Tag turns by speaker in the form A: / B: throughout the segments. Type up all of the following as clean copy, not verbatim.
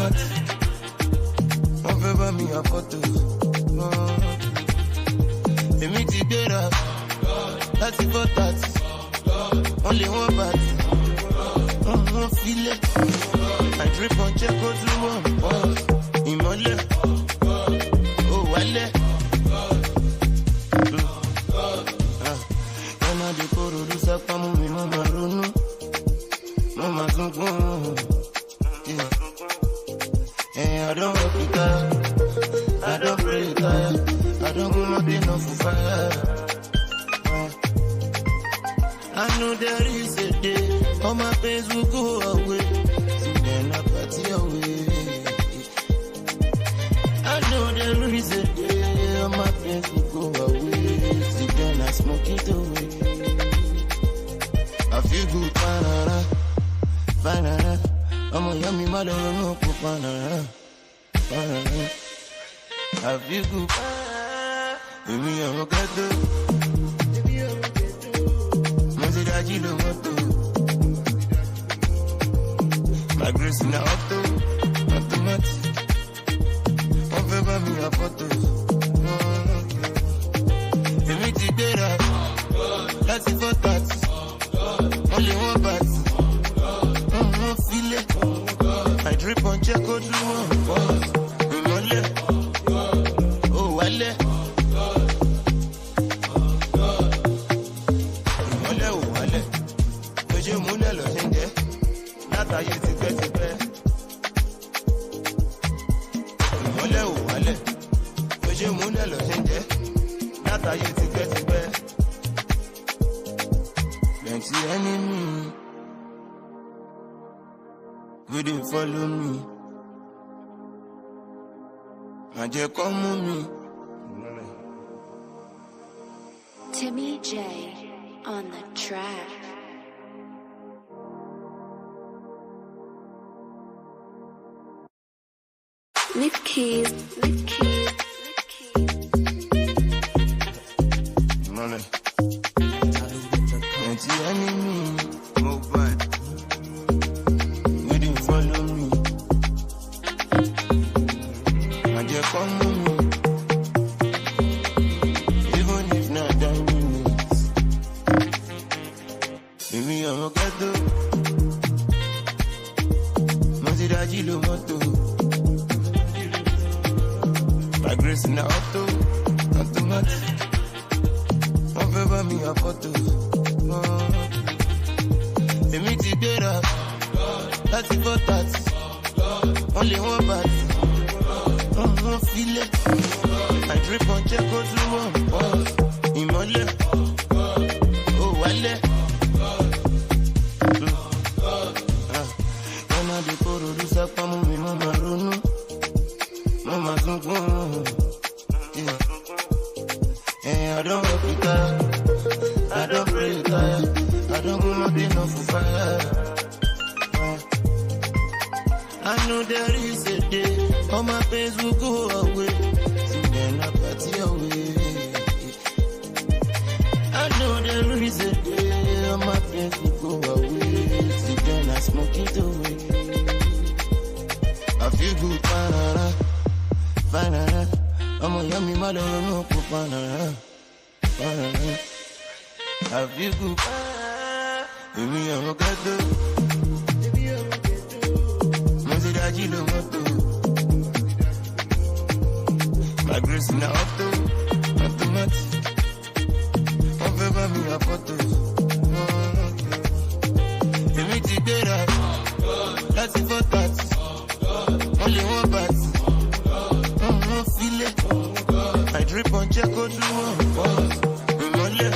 A: Automatic. One favor me a photo. They meet together. That's it for that. Only one party. One feel it. I drip on check out to one. Imole. Oh, wale. When I do poro do sapamu mi mama runu. Mama zungu. I don't work it out. I don't pray it out. I don't go nothing enough for fire. I know there is a day all my pains will go away. So then I party away. I know there is a day all my pains will go away. So then I smoke it away. I feel good, banana, banana. I'm a yummy mother, no banana, banana. I feel good, baby, I'm a ghetto. My grace in the auto, automatic. One favor me a photo. They meet together. That's it for that. Only one party. Feel it. I drip on check out to one. Oh, wale. Plenty enemy, we didn't follow me. I just come with me.
B: Timmy J on the track. Lift keys, lift keys, lift keys.
A: Money. Plenty enemy, move back. We didn't follow me. I just come with me. Even if not done minutes. Baby, I'm a ghetto. Maziraji lo moto. My grace in the auto, automatic. One favor me a photo. They meet together. That's it for that. Only one party. One feel it. I drip on check out to one. Imole. Oh, wale. When I do poro do sapamu mi mama runu. Mama zungu. I don't work it out. I don't pray it out. I don't go nothing enough for fire. I know there is a day all my pains will go away. So then I party away. I know there is a day all my pains will go away. So then I smoke it away. I feel good, banana, banana. I'm a yummy mother, no banana, banana. I feel good, baby, I'm a ghetto. Maziraji lo moto. My grace in the auto, automatic. One favor me a photo. They meet together. That's it for that. Only one party. Feel it. I drip on check out to one. Oh, wale.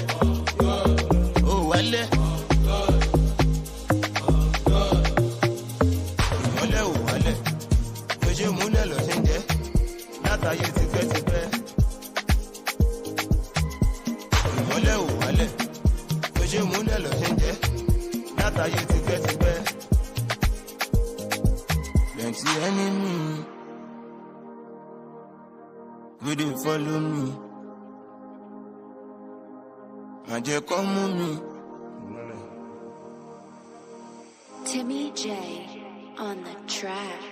A: Oh, wale. Oje mune lo senge. Nata ye ti pe ti pe. Wale, wale. Oje mune lo senge. Nata ye ti pe ti pe. Plenty enemy. We didn't follow me. I just come with me.
B: Timmy J on the track.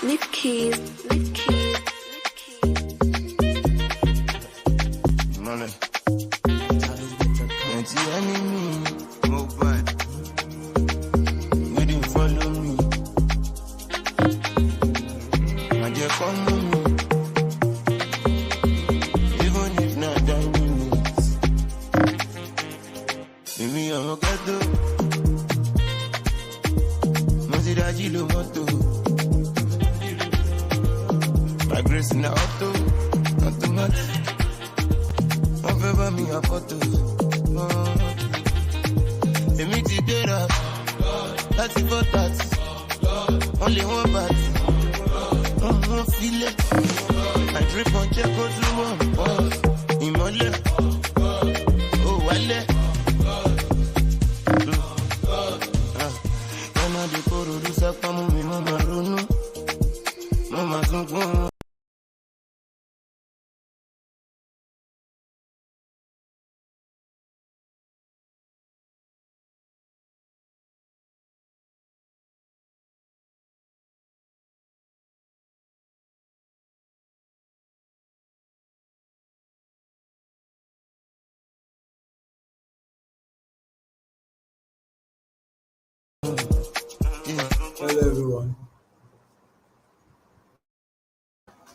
B: Leaf keys, leaf keys, leaf keys.
A: Money. Plenty enemy, mobile. You didn't follow me. And you come with me. Even if not done minutes. Maybe I'll get to. Mosiraji lo moto. My grace in the auto. Automatic. One favor me a photo. Èmi ti gbéra láti bọ́ tàtì. Wọ́n lé wọ́n bàtì. Wọ́n filẹ̀. Àìdírípọ̀ jẹ́ kó tún wọ̀n pọ̀. Ìmọ́lẹ̀. Ó wálẹ̀. Ọmọ dé kóró ló sápá mú mi, mo máa ronú. Mo máa sunkún.
C: Hello everyone.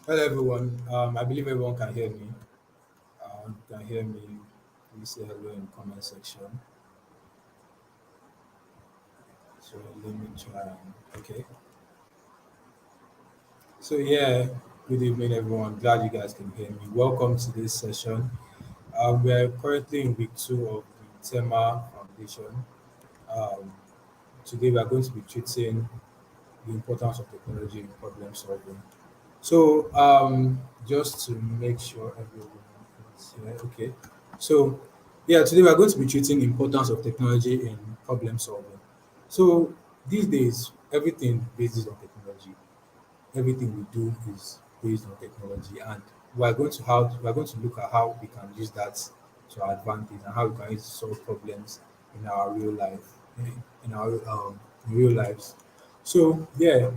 C: Hello everyone. I believe everyone can hear me. You can hear me. Please say hello in the comment section. So let me try. Okay. So yeah, good evening everyone. Glad you guys can hear me. Welcome to this session. We are currently in week 2 of the Tema Foundation. Um, Today we are going to be treating the importance of technology in problem solving. So, just to make sure everyone is here, okay. So, yeah, today we are going to be treating the importance of technology in problem solving. So, these days, everything bases on technology. Everything we do is based on technology, and we're going to look at how we can use that to our advantage and how we can use it to solve problems in our real life, in our real lives. So, yeah,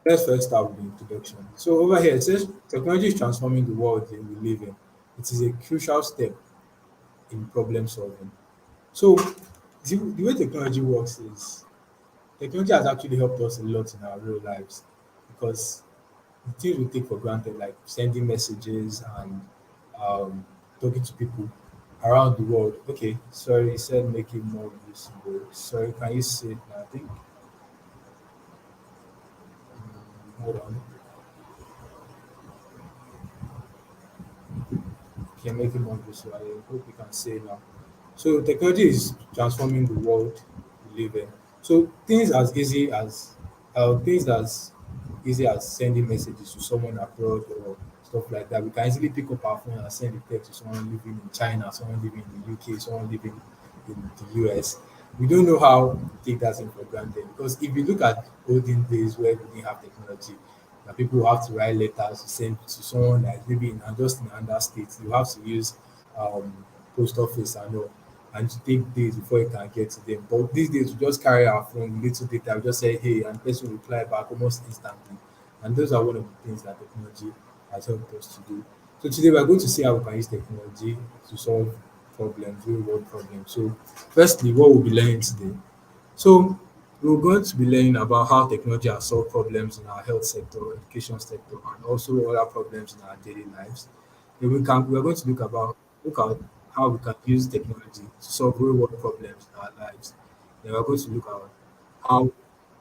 C: let's first start with the introduction. So over here it says technology is transforming the world that we live in. It is a crucial step in problem solving. So the way technology works is technology has actually helped us a lot in our real lives because the things we take for granted, like sending messages and um, talking to people around the world. Okay, sorry, you said make it more visible. Sorry, can you say it now? I think. Hold on. Can make it more visible. I hope you can say now. So technology is transforming the world we live in. So things as easy as sending messages to someone abroad or stuff like that. We can easily pick up our phone and send a text to someone living in China, someone living in the UK, someone living in the US. We don't know how to take that thing for granted because if you look at olden days where we didn't have technology, that people will have to write letters to send to someone that is maybe in just in another state. You have to use um, post office and all, and to take days before you can get to them. But these days, we just carry our phone, little data, we just say hey, and person will reply back almost instantly. And those are one of the things that technology has helped us to do. So today we're going to see how we can use technology to solve problems, real world problems. So firstly, what we'll be learning today. So we're going to be learning about how technology has solved problems in our health sector, education sector, and also other problems in our daily lives. Then we're going to look at how we can use technology to solve real world problems in our lives. Then we're going to look at how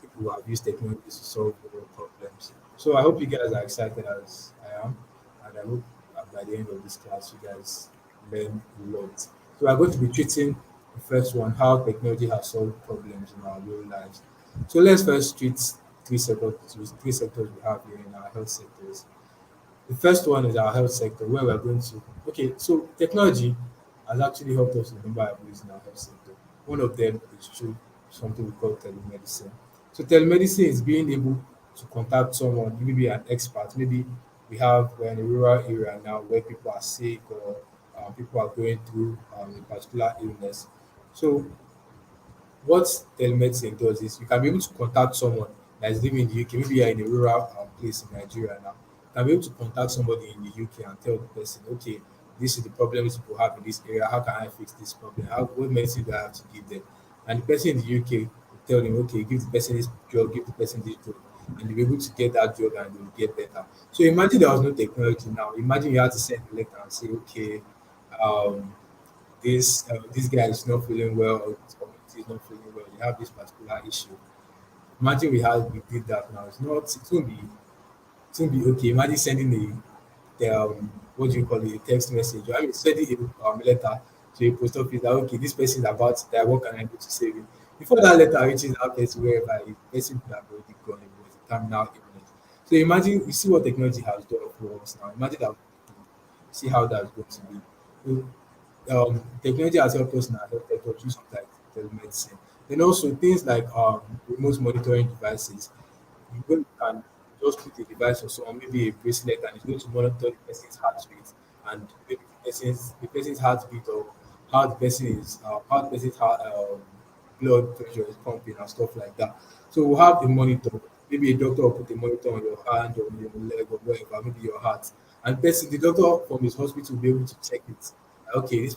C: people have used technology to solve real world problems. So I hope you guys are excited as I am, and I hope that by the end of this class you guys learn a lot. So we're going to be treating the first one, how technology has solved problems in our real lives. So let's first treat three sectors we have here in our health sectors. The first one is our health sector, where we're going to. Okay, so technology has actually helped us in a number of ways in our health sector. One of them is through something we call telemedicine. So telemedicine is being able to contact someone, maybe an expert. Maybe we're in a rural area now where people are sick or people are going through a particular illness. So what telemedicine does is you can be able to contact someone that is living in the UK, maybe you're in a rural place in Nigeria now, can be able to contact somebody in the UK and tell the person, okay, this is the problem these people have in this area. How can I fix this problem? What medicine do I have to give them? And the person in the UK will tell them, okay, give the person this drug, give the person this drug, and they'll be able to get that drug and they'll get better. So imagine there was no technology now. Imagine you had to send a letter and say, okay, um, this guy is not feeling well, or this community is not feeling well. You have this particular issue. Imagine we did that now. It won't be okay. Imagine sending the what do you call it, a text message. I mean, sending a letter to a post office that okay, this person is about to die. What can I do to save him? Before that letter reaches that person, wherever the person could have already gone, it was a terminal illness. So imagine you see what technology has done for us now. Imagine that, see how that's going to be. Technology has helped us now, helped us do something like telemedicine. Then also things like remote monitoring devices. You can just put a device or so, or maybe a bracelet, and it's going to monitor the person's heart rate and maybe the person's heartbeat, or how the person's blood pressure is pumping and stuff like that. So we'll have a monitor. Maybe a doctor will put a monitor on your hand or on your leg or wherever, maybe your heart. And the doctor from his hospital will be able to check it. Okay,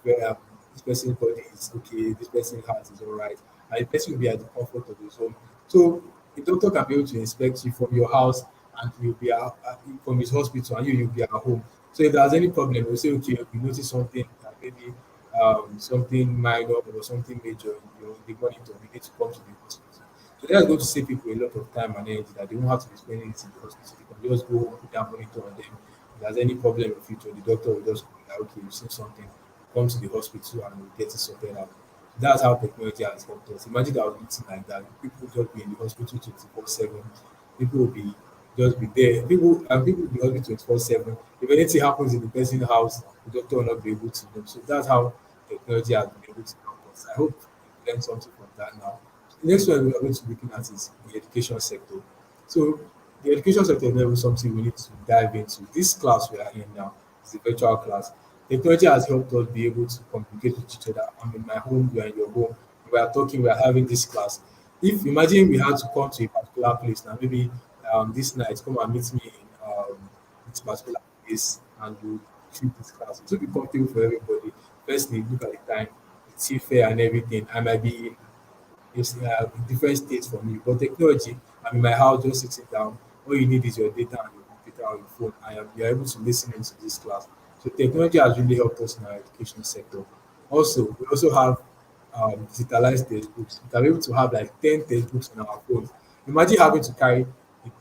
C: very, um, this person's body is okay, this person's heart is all right, and the person will be at the comfort of his home. So the doctor can be able to inspect you from your house, and you'll be from his hospital, and you'll be at home. So if there's any problem, we'll say, okay, we notice something, maybe something minor or something major in the monitor, we need to come to the hospital. So that's going to save people a lot of time and energy that they won't have to be spending it in the hospital. They can just go put that monitor on them. If there's any problem in the future, the doctor will just go like, okay, you've seen something, come to the hospital and we'll get it sorted out. That's how technology has helped us. Imagine that was meeting like that. People will just be in the hospital 24/7. People will be just be there. People will be in the hospital 24/7. If anything happens in the person's house, the doctor will not be able to know. So that's how technology has been able to help us. I hope you learned something from that now. The next one we are going to be looking at is the education sector. So the education sector is never something we need to dive into. This class we are in now is a virtual class. Technology has helped us be able to communicate with each other. I'm in my home, you are in your home. We are talking, we are having this class. If imagine we had to come to a particular place now, maybe this night, come and meet me in this particular place and we treat this class. It will be comfortable for everybody. Firstly, look at the time, it's fair and everything. I might be in different states from you. But technology, I'm in my house just sitting down. All you need is your data and your computer or your phone. You're able to listen into this class. So technology has really helped us in our education sector. Also, we also have digitalized textbooks. We can be able to have like 10 textbooks on our phones. Imagine having to carry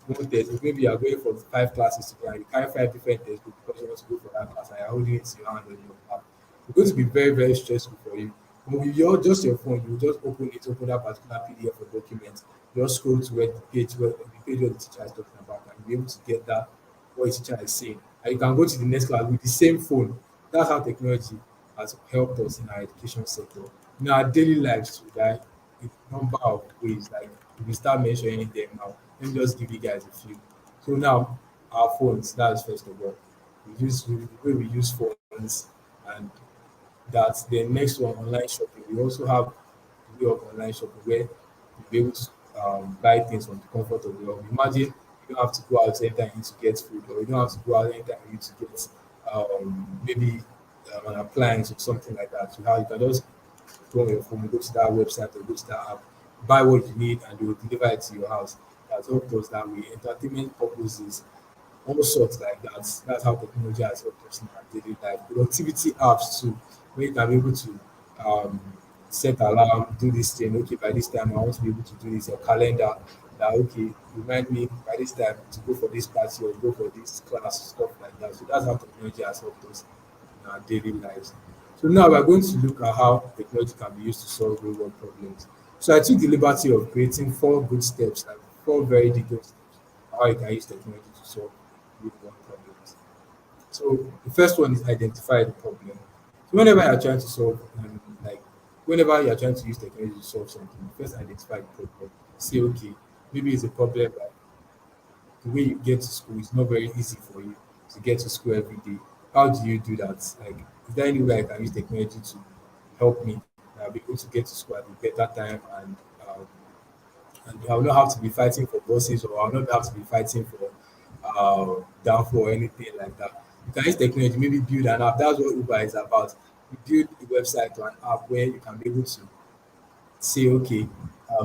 C: one textbook. Maybe you are going for 5 classes today and you carry 5 different textbooks because you want to go for that class and you're holding it in your hand on your lap. It's going to be very, very stressful for you. But with just your phone, you just open that particular PDF or document, just scroll to where the page where the teacher is talking about, and you'll be able to get that what the teacher is saying. And you can go to the next class with the same phone. That's how technology has helped us in our education sector. In our daily lives, too, like a number of ways, like if we start mentioning them now, let me just give you guys a few. So now, our phones, that's first of all. The way we use phones, and that the next one, online shopping. We also have the way of online shopping where you'll be able to buy things from the comfort of your home. Imagine you don't have to go out anytime you need to get food, or you don't have to go out anytime you need to get maybe an appliance or something like that. You can just go on your phone, go to that website or go to that app, buy what you need, and they will deliver it to your house. That's helped us that way. Entertainment purposes, all sorts like that. That's how technology has helped us in our daily life. Productivity apps too, where you can be able to um, set alarm, do this thing. Okay, by this time I want to be able to do this. Your calendar that okay, remind me by this time to go for this party or go for this class, stuff like that. So that's how technology has helped us in our daily lives. So now we're going to look at how technology can be used to solve real world problems. So I took the liberty of creating 4 good steps, like 4 very detailed steps, how you can use technology to solve real world problems. So the first one is identify the problem. So whenever you're trying to solve, like whenever you're trying to use technology to solve something, first identify the problem. Say, okay, maybe it's a problem like the way you get to school is not very easy for you to get to school every day. How do you do that? Like, is there any way I can use technology to help me be able to get to school at a better time and and I will not have to be fighting for bosses, or I will not have to be fighting for downfall or anything like that. You can use technology, maybe build an app. That's what Uber is about. You build a website or an app where you can be able to say, okay,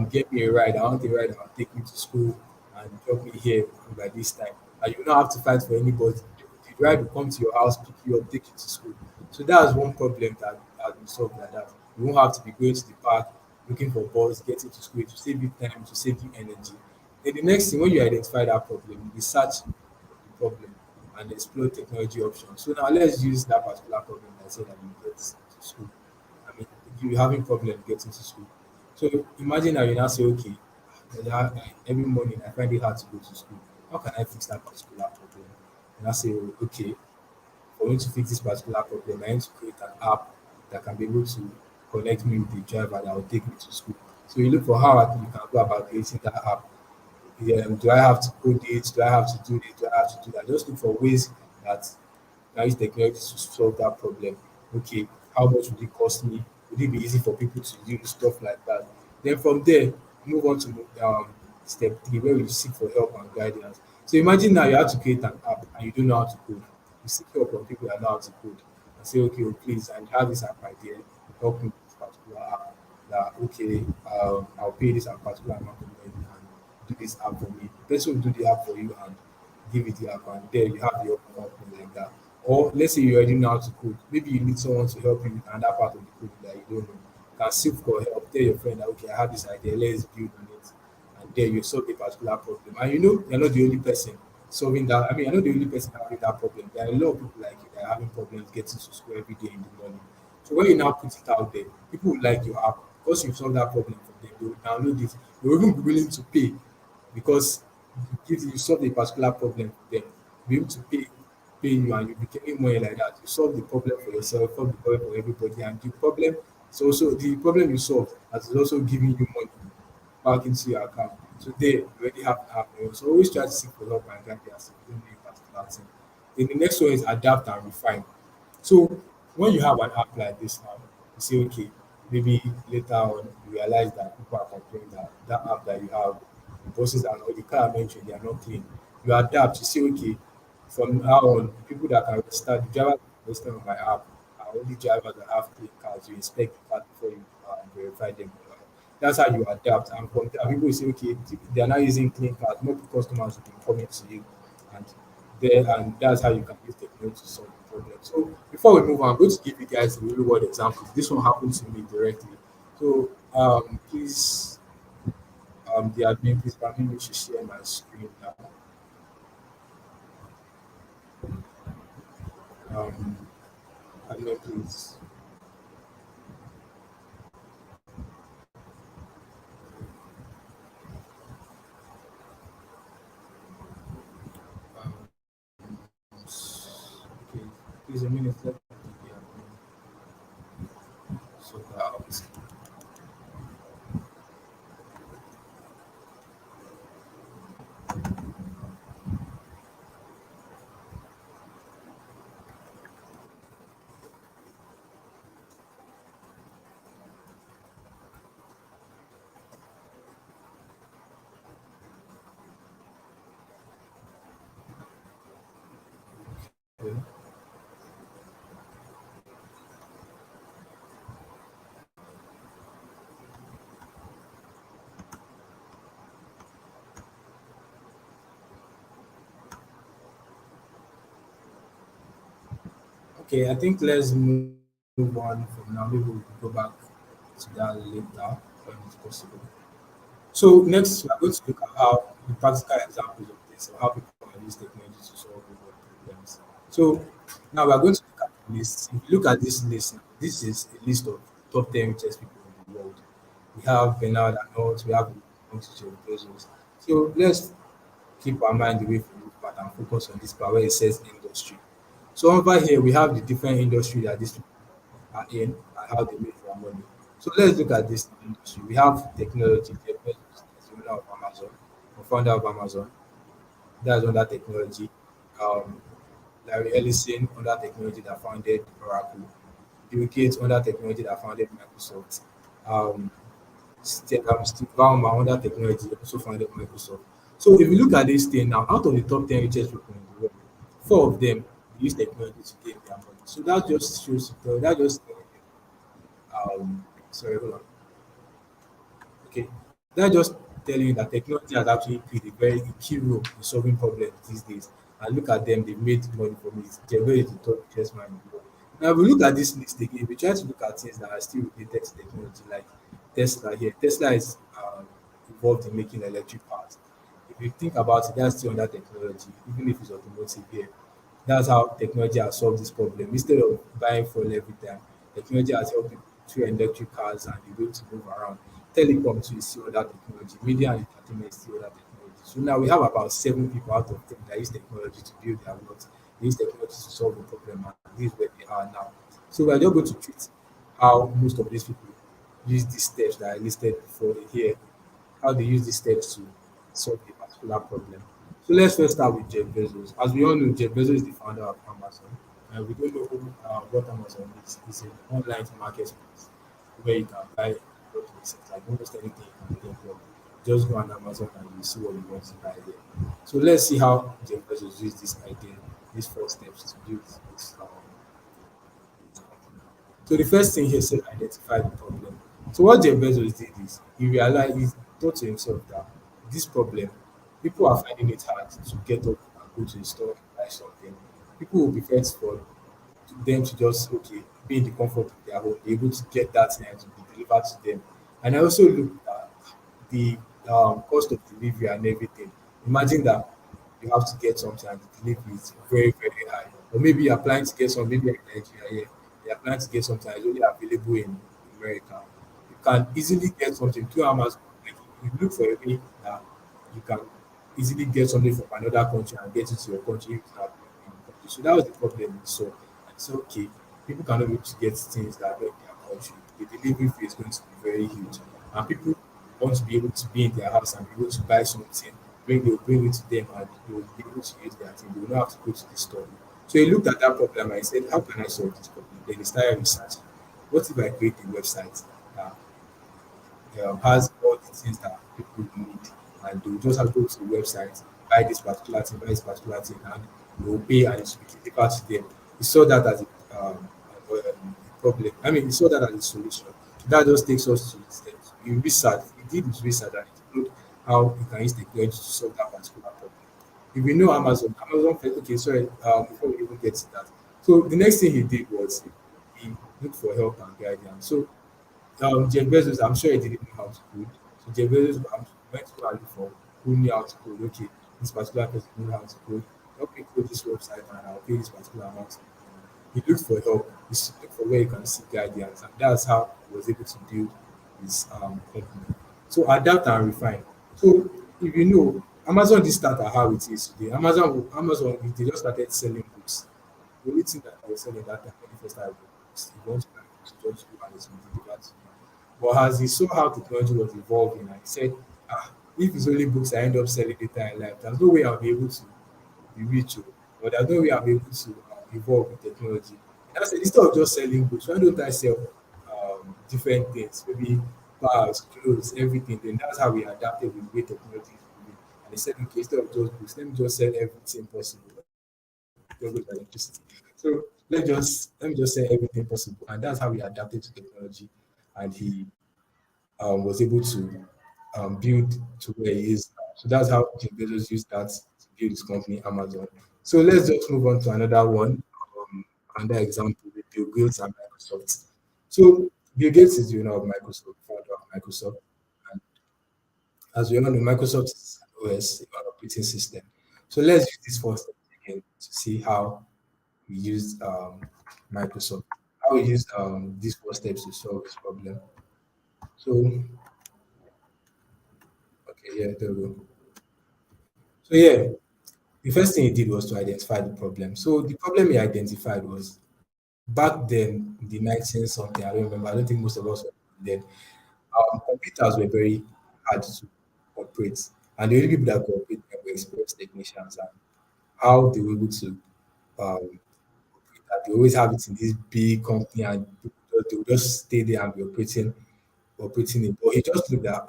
C: get me a ride. I want a ride. I'll take me to school and drop me here by this time. And you don't have to fight for anybody. The ride will come to your house, pick you up, take you to school. So that's one problem that has been solved like that. You won't have to be going to the park, looking for bus, getting to school to save you time, to save you energy. Then the next thing, when you identify that problem, you research the problem and explore technology options. So now let's use that particular problem that I said that you get to school. I mean, you're having problem getting to school. So imagine that you now say, okay, every morning I find it hard to go to school. How can I fix that particular problem? And I say, oh, okay, for me to fix this particular problem, I need to create an app that can be able to connect me with the driver that will take me to school. So you look for how you can go about creating that app. Do I have to code it? Do I have to do this? Do I have to do that? Just look for ways that I use technology to solve that problem. Okay, how much would it cost me? Would it be easy for people to use stuff like that? Then from there, move on to step three, where you seek for help and guidance. So imagine now you have to create an app and you don't know how to code. You seek help from people that know how to code and say, okay, oh, please, I have this app idea. Help me with this particular app. That okay, I'll pay this a particular amount of money and do this app for me. The person will do the app for you and give it the app, and there you have your own company like that. Or let's say you already know how to code. Maybe you need someone to help you with another part of the code that you don't know. You can seek for help. Tell your friend that okay, I have this idea, let's build on it. And there you solve a particular problem. And you know you're not the only person solving that. I mean, you're not the only person having that problem. There are a lot of people like you that are having problems getting to school every day in the morning. So when you now put it out there, people will like your app because you solve that problem for them. They will download it. They will even be willing to pay because you solve a particular problem for them. Be able to pay you and you becoming more like that. You solve the problem for yourself, solve the problem for everybody, and the problem so the problem you solve is also giving you money back into your account. So there you already have an app. So always try to seek for help and guidance if you don't know a particular thing. Then the next one is adapt and refine. So when you have an app like this now, you say, okay, maybe later on you realize that people are complaining that that app that you have, the buses are not, the car I mentioned, they are not clean. You adapt, you say, okay, from now on, people that can register, the driver that can register on my app are only drivers that have clean cars. You inspect the car before you verify them. That's how you adapt. And from there, people will say, okay, they are not using clean cars. More customers will be coming to you, and and that's how you can use technology to solve the problem. So before we move on, I'm going to give you guys a real world example. This one happened to me directly. So please, the admin, please permit me to share my screen now. Um, admin, please. Um, okay, please a minute. Let me the admin sort that out. Okay. Okay, I think let's move on from now. Maybe we'll go back to that later when it's possible. So next, we are going to look at how the practical examples of this, or how people can use technology to solve real world problems. So now we are going to look at the list. If you look at this list, this is a list of top 10 richest people in the world. We have Bernard Arnault, we have Jeff Bezos. So let's keep our mind away from this part and focus on this part where it says industry. So over here, we have the different industry that these people are in and how they make their money. So let's look at this industry. We have technology. Jeff Bezos is the owner of Amazon, or founder of Amazon. That's under technology. Um, Larry Ellison under technology that founded Oracle. Bill Gates under technology that founded Microsoft. Um, Steve Ballmer under technology, also founded Microsoft. So if you look at this thing now, out of the top 10 richest people in the world, four of them use technology to gain their money. So that just shows, that just, sorry, hold on. Okay, that just telling you that technology has actually played a very key role in solving problems these days. And look at them, they've made money from it. They're very the top richest man in the world. Now, if we look at this list again, we try to look at things that are still related to technology, like Tesla here. Tesla is involved in making electric cars. If you think about it, that's still under technology, even if it's automotive here. That's how technology has solved this problem. Instead of buying fuel every time, technology has helped people through electric cars and the way to move around. Telecom too is still other technology. Media and entertainment is still other technology. So now we have about 7 people out of 10 that use technology to build their wealth. They use technology to solve the problem, and this is where they are now. So we're just going to treat how most of these people use these steps that I listed before here, how they use these steps to solve a particular problem. So let's first start with Jeff Bezos. As we all know, Jeff Bezos is the founder of Amazon. And we don't know what Amazon is. It's an online marketplace where you can buy products, like almost anything you can think of. Just go on Amazon and you see what you want to buy there. So let's see how Jeff Bezos used this idea, these 4 steps to build this company. So the first thing he said, identify the problem. So what Jeff Bezos did is he realized, he thought to himself that this problem, people are finding it hard to get up and go to the store and buy something. People will prefer for them to just okay be in the comfort of their home, be able to get that thing and to be delivered to them. And I also looked at the cost of delivery and everything. Imagine that you have to get something and the delivery is very, very high. Or maybe you're planning to get some, maybe in Nigeria here, you're planning to get something that's only available in America. You can easily get something through Amazon. Like you look for a way that you can easily get something from another country and get it to your country if it's not in the country. So that was the problem we saw. And so okay, people cannot be able to get things that are not in their country. The delivery fee is going to be very huge. And people want to be able to be in their house and be able to buy something, when they'll bring it to them and they will be able to use their thing. They will not have to go to the store. So he looked at that problem and he said, how can I solve this problem? Then he started researching. What if I create a website that has all the things that people need, and they will just have to go to the website, buy this particular thing, buy this particular thing, and they will pay and it will be delivered to them. He saw that as a problem. I mean, he saw that as a solution. That just takes us to the steps. He researched, he did his research and explored how he can use technology to solve that particular problem. If we know Amazon felt okay, sorry, before we even get to that. So the next thing he did was he looked for help and guidance. So Jeff Bezos, I'm sure he didn't know how to code. So Jeff Bezos went to go and look for who knew how to code. Okay, this particular person knew how to code. Help me code this website and I'll pay this particular amount. He looked for help. He looked for where he can seek guidance, and that's how he was able to build his company. So adapt and refine. So if you know, Amazon did start at how it is today. Amazon, they just started selling books. The only thing that they were selling that time when they first started was if you want to buy books, you just go and it's delivered to you. But as he saw how technology was evolving, and he said, if it's only books I end up selling later in life, there's no way I'll be able to be rich, oh, but there's no way I'll be able to evolve with technology. And I said, instead of just selling books, why don't I sell different things, maybe bars, clothes, everything? Then that's how we adapted with the way technology is moving. And they said, okay, instead of just books, let me just sell everything possible. Don't go to electricity. So let me just say everything possible, and that's how he adapted to technology, and he was able to build to where he is now. So that's how Jeff Bezos used that to build his company, Amazon. So let's just move on to another one, another example with Bill Gates and Microsoft. So Bill Gates is the owner of Microsoft, founder of Microsoft, and as we all know, Microsoft is OS, an operating system. So let's use this first again to see how we used Microsoft, how we used these 4 steps to solve this problem. So, okay, yeah, there we go. So, yeah, the first thing he did was to identify the problem. So, the problem he identified was back then, in the 19 something, I don't remember, I don't think most of us were then, computers were very hard to operate. And the only people that could operate them were experienced technicians, and how they were able to um, that they always have it in this big company and people they will just stay there and be operating. operating it. But he just looked at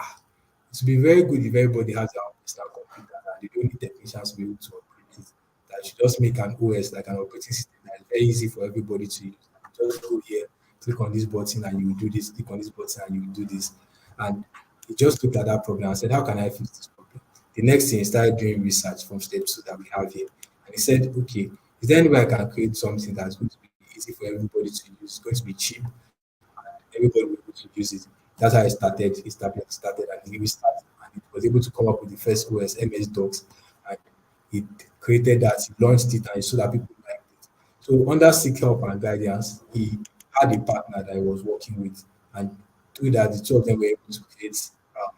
C: it would be very good if everybody has their own personal computer and they don't need technicians to be able to operate it. That you should just make an OS like an operating system that is very easy for everybody to use. Just go here, click on this button and you will do this, click on this button and you will do this. And he just looked at that problem and said, how can I fix this problem? The next thing he started doing research from step two that we have here. And he said, okay, is there any way I can create something that's going to be easy for everybody to use? It's going to be cheap, everybody will be able to use it. That's how it started. It started and he restarted and it was able to come up with the first OS, MS Docs, and it created that, he launched it and so that people liked it. So under Seek Help and Guidance, he had a partner that he was working with, and through that, the two of them were able to create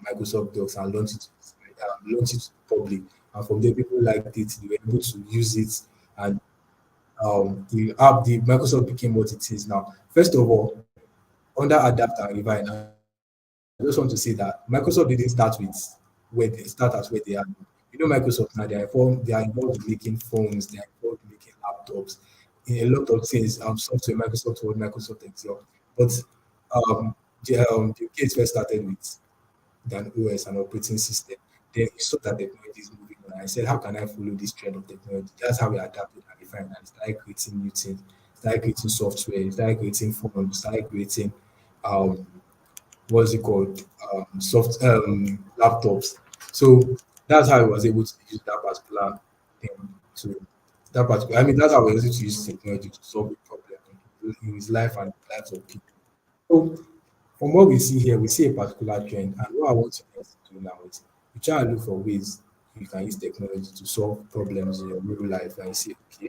C: Microsoft Docs and launch it to the public. And from there, people liked it. They were able to use it, and the Microsoft became what it is now. First of all, under Adapt and Revive, I just want to say that Microsoft didn't start with where they start as where they are. You know, Microsoft now they are involved in making phones, they are involved in making laptops, in a lot of things. Software Microsoft Word, Microsoft Excel, but the kids first started with an OS, an operating system. Then he saw that technology is moving on. I said, how can I follow this trend of technology? That's how we adapted and refined and started creating new things, started creating software, started creating phones, started creating um what's it called soft laptops. So that's how I was able to use that particular thing to that particular. I mean, that's how I was able to use technology to solve a problem in his life and the lives of people. So from what we see here, we see a particular trend, and what I want you guys to do now is you try and look for ways you can use technology to solve problems in your real life, and you say, okay,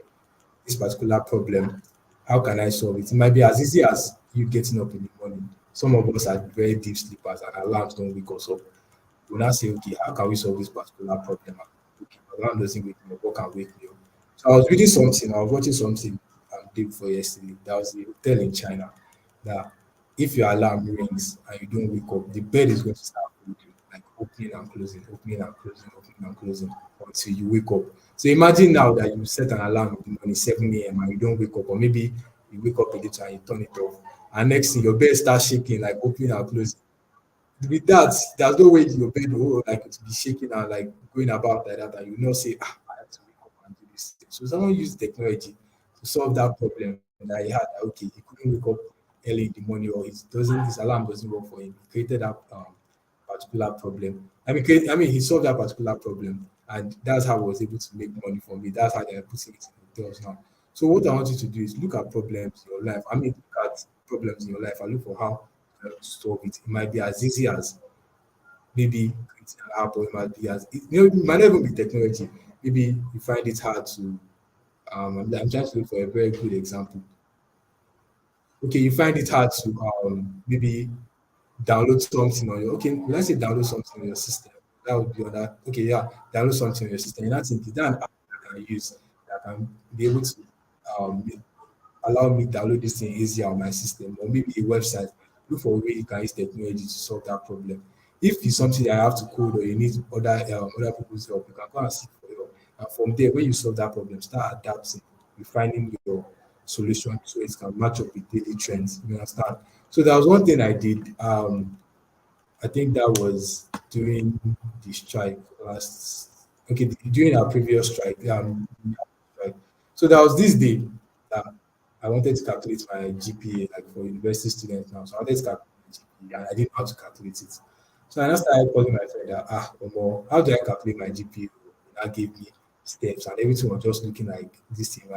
C: this particular problem, how can I solve it? It might be as easy as you getting up in the morning. Some of us are very deep sleepers, and alarms don't wake us up. We now say, okay, how can we solve this particular problem? Okay, alarm doesn't wake me up. What can wake me up? So I was reading something, I was watching something day before yesterday. That was a hotel in China that if your alarm rings and you don't wake up, the bed is going to start moving, like opening and closing, opening and closing until you wake up. So imagine now that you set an alarm in the morning, 7 a.m., and you don't wake up, or maybe you wake up a little and you turn it off. And next thing, your bed starts shaking, like opening and closing. With that, there's no way your bed will like to be shaking and like going about like that, and you know say, I have to wake up and do this thing. So someone used technology to solve that problem that he had. That, okay, he couldn't wake up early in the morning, or his alarm doesn't work for him. He created that particular problem. He solved that particular problem, and that's how he was able to make money from it. That's how they're putting it in hotels now. So what I want you to do is look at problems in your life. Look at problems in your life and look for how to solve it. It might be as easy as maybe creating an app, or it might be it might not even be technology. Maybe you find it hard to. I'm trying to look for a very good example. Okay, you find it hard to maybe download something on your okay, let's say download something on your system. That would be on that. Okay, yeah, download something on your system. And that's it. That an app I can use that can be able to allow me to download this thing easier on my system, or maybe a website. Look for a way you can use technology to solve that problem. If it's something that I have to code or you need other people's help, you can go and seek for help. And from there, when you solve that problem, start adapting, refining your solution so it can match up with daily trends. You understand? So that was one thing I did. I think that was during the strike last. Okay, during our previous strike. Strike. So there was this day that I wanted to calculate my GPA, like for university students now. So I wanted to calculate my GPA, and I didn't know how to calculate it. So I now started calling my friend that, Omo, how do I calculate my GPA? That gave me steps, and everything was just looking like this thing.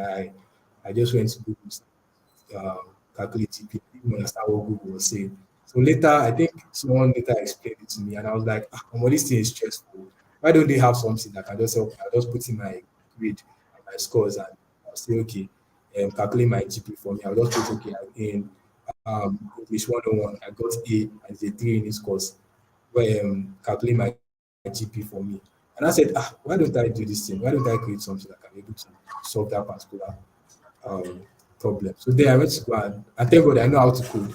C: I just went to Google, calculate GPA. I didn't understand what Google was saying. So later, I think someone later explained it to me, and I was like, Omo, this thing is stressful. Why don't they have something that can just help me? I just put in my grade and my scores, and I'll say, okay, calculate my GPA for me. I'll just put, okay, in English 101, I got A and it's a 3 in this course. Where calculate my GP for me. And I said, why don't I do this thing? Why don't I create something that can be able to solve that particular um, problem? So then I went to go and thank God I know how to code.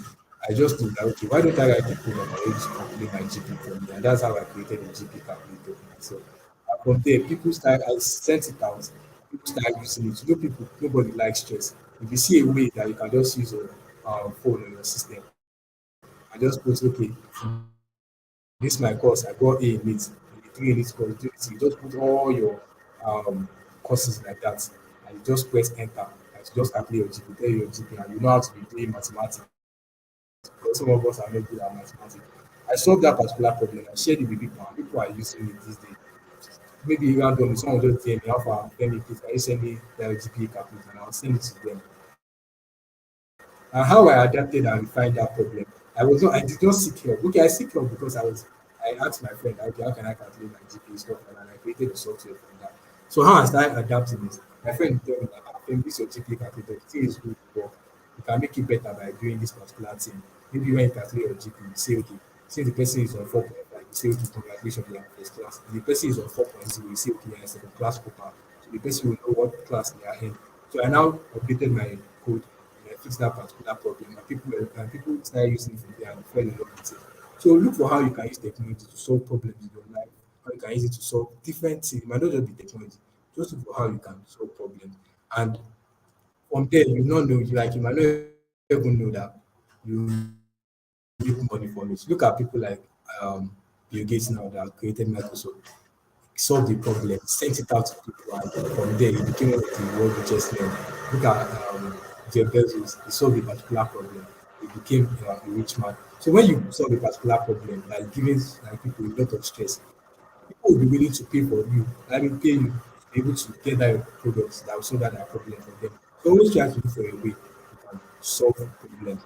C: I just do that, okay, why don't I write the code and I able to calculate my GP for me? And that's how I created a GP calculator for myself. And from there, I sent it out, people start using it. You know, nobody likes stress. If you see a way that you can just use a phone on your system, I just put okay, this my course. I got A in it, and the three in this course. Do this. You just put all your um, courses like that, and you just press enter. And you just calculate your GP, tell your GP, and you know how to be doing mathematics. Because some of us are not good at mathematics. I solved that particular problem. I shared it with people, and people are using it these days. Maybe randomly, someone just tell me, how far, tell me, please, can you send me the GPA calculator, and I'll send it to them. And how I adapted and refined that problem, I did not seek help. Okay, I seek help because I asked my friend, okay, how can I calculate my GPA stuff, and I created the software from that. So how I started adapting it, my friend told me that, this your GPA calculator, the thing is good, but you can make it better by doing this particular thing. Maybe when you calculate your GPA, you say, okay, since the person is on 4.5, you say, okay, congratulations, you are in first class. If the person is on 4.0, you say, okay, you are in second class paper. So the person will know what class they are in. So I now updated my code and I fixed that particular problem. And people started using it from there and fell in love with it. So look for how you can use technology to solve problems in your life, how you can use it to solve different things. It might not just be technology. Just look for how you can solve problems. And from there, you not know, like you might not even know that you make money from it. Look at people like Bill Gates now that created Microsoft, solved the problem, sent it out to people, and from there he became one of the world richest men. Look at Jeff Bezos, he solved a particular problem, he became a rich man. So when you solve a particular problem, like giving like people a lot of stress, people will be willing to pay for you, I mean pay you to be able to get that products that will solve that problem for them. So always try to look for a way you can solve problems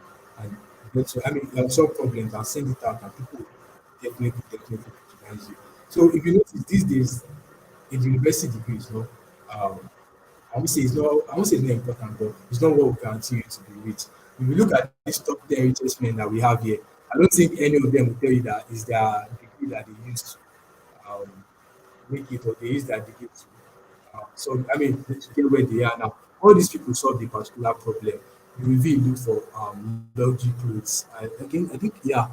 C: and solve problems and send it out and people will definitely recognize you. So if you notice these days in university degrees, no, um, I won't say it's not important, but it's not what will guarantee you to be rich. If you look at these top 10 richest men that we have here, I don't think any of them will tell you that is their degree that they used to um, make it or they use their degree to. To get where they are now. All these people solve the particular problem. You really look for luxury clothes. Yeah,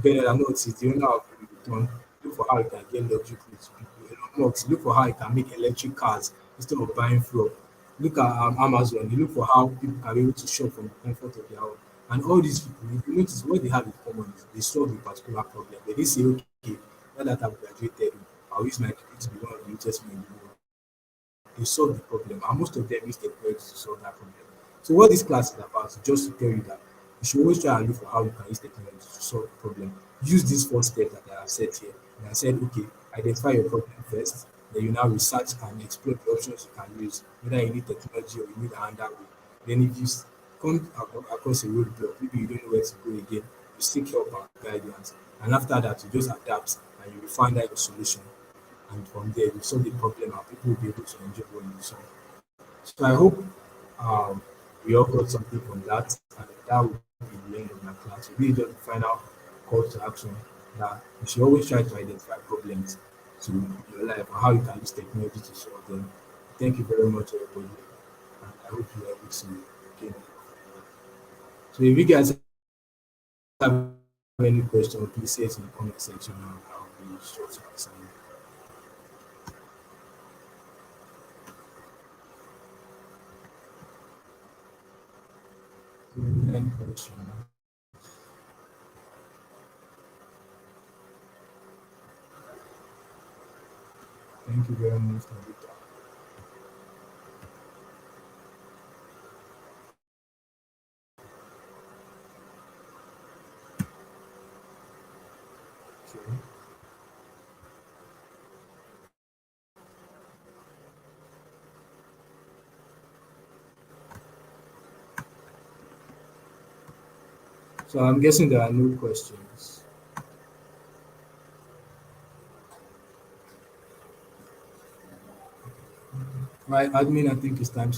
C: better than not, is the owner of Louis Vuitton. Look for how you can get luxury clothes to people. Elon Musk, look for how you can make electric cars instead of buying fuel. Look at Amazon. They look for how people can be able to shop from the comfort of their home. And all these people, if you notice, what they have in common is they solve a particular problem. They didn't say, okay, now that I've graduated, I'll use my degree to be one of the richest men in the world. They solve the problem, and most of them use technology to solve that problem. So what this class is about is just to tell you that you should always try and look for how you can use technology to solve the problem. Use these four steps that I have said here. And I said, okay, identify your problem first, then you now research and explore the options you can use, whether you need technology or you need another way. Then if you come across a roadblock, maybe you don't know where to go again, you seek help and guidance. And after that, you just adapt and you will find out your solution, and from there you solve the problem and people will be able to enjoy what you solve. So I hope um, we all got something from that, and that will be the end of my class. We really just find out call to action that you should always try to identify problems to your life and how you can use technology to solve them. Thank you very much, everybody, and I hope you are able to gain. So if you guys have any questions, please say it in the comment section and I'll be sure to answer you. Any question? Thank you very much, Tabitha. Okay. So I'm guessing there are no questions. Right, admin, I think it's time.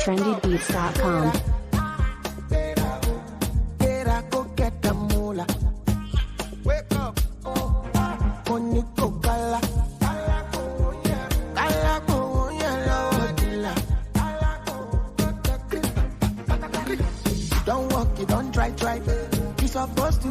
B: trendybeats.com.
D: Go get the moolah. Wake up. Money go gala. Gala go yellow. Don't walk, you don't try. You supposed to